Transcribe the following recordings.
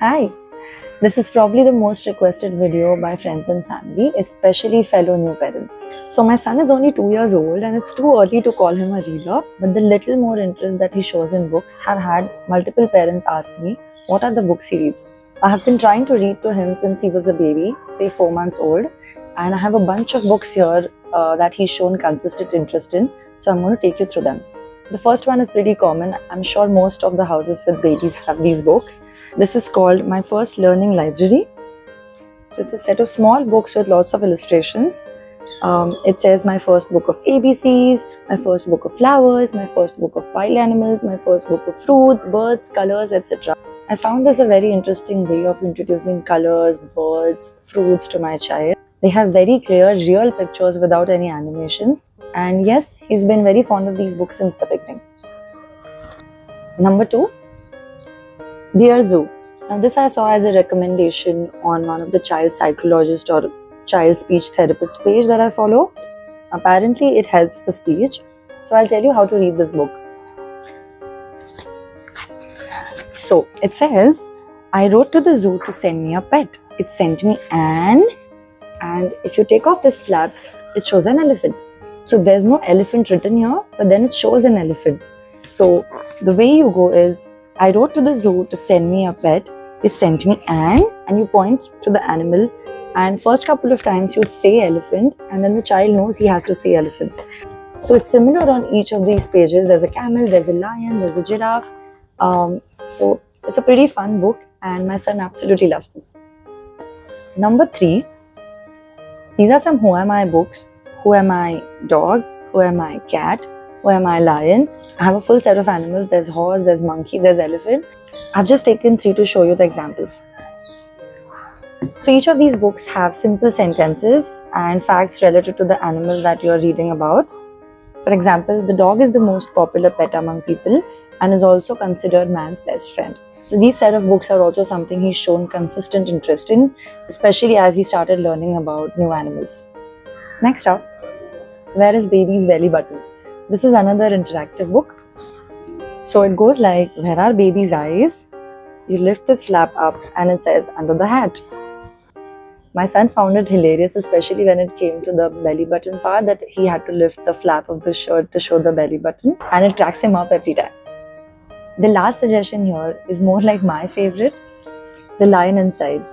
Hi! This is probably the most requested video by friends and family, especially fellow new parents. So, my son is only 2 years old and it's too early to call him a reader, but the little more interest that he shows in books have had multiple parents ask me, what are the books he reads? I have been trying to read to him since he was a baby, say 4 months old, and I have a bunch of books here that he's shown consistent interest in, so I'm going to take you through them. The first one is pretty common. I'm sure most of the houses with babies have these books. This is called My First Learning Library. So it's a set of small books with lots of illustrations. It says my first book of ABCs, my first book of flowers, my first book of wild animals, my first book of fruits, birds, colors, etc. I found this a very interesting way of introducing colors, birds, fruits to my child. They have very clear, real pictures without any animations. And yes, he's been very fond of these books since the beginning. Number 2, Dear Zoo. Now this I saw as a recommendation on one of the child psychologist or child speech therapist page that I follow. Apparently it helps the speech. So I'll tell you how to read this book. So it says, I wrote to the zoo to send me a pet. It sent me Anne, and if you take off this flap, it shows an elephant. So there's no elephant written here, but then it shows an elephant. So the way you go is, I wrote to the zoo to send me a pet. They sent me Anne, and you point to the animal, and first couple of times you say elephant, and then the child knows he has to say elephant. So it's similar on each of these pages. There's a camel, there's a lion, there's a giraffe. So it's a pretty fun book, and my son absolutely loves this. Number 3, these are some Who Am I books. Who am I dog? Who am I cat? Who am I lion? I have a full set of animals. There's horse, there's monkey, there's elephant. I've just taken 3 to show you the examples. So each of these books have simple sentences and facts related to the animal that you're reading about. For example, the dog is the most popular pet among people and is also considered man's best friend. So these set of books are also something he's shown consistent interest in, especially as he started learning about new animals. Next up, Where is Baby's Belly Button? This is another interactive book. So it goes like, where are baby's eyes? You lift this flap up and it says, under the hat. My son found it hilarious, especially when it came to the belly button part, that he had to lift the flap of the shirt to show the belly button, and it cracks him up every time. The last suggestion here is more like my favorite, The Lion Inside.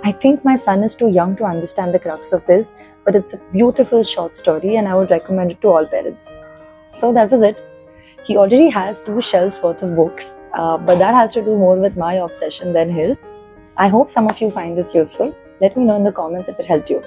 I think my son is too young to understand the crux of this, but it's a beautiful short story and I would recommend it to all parents. So that was it. He already has 2 shelves worth of books, but that has to do more with my obsession than his. I hope some of you find this useful. Let me know in the comments if it helped you.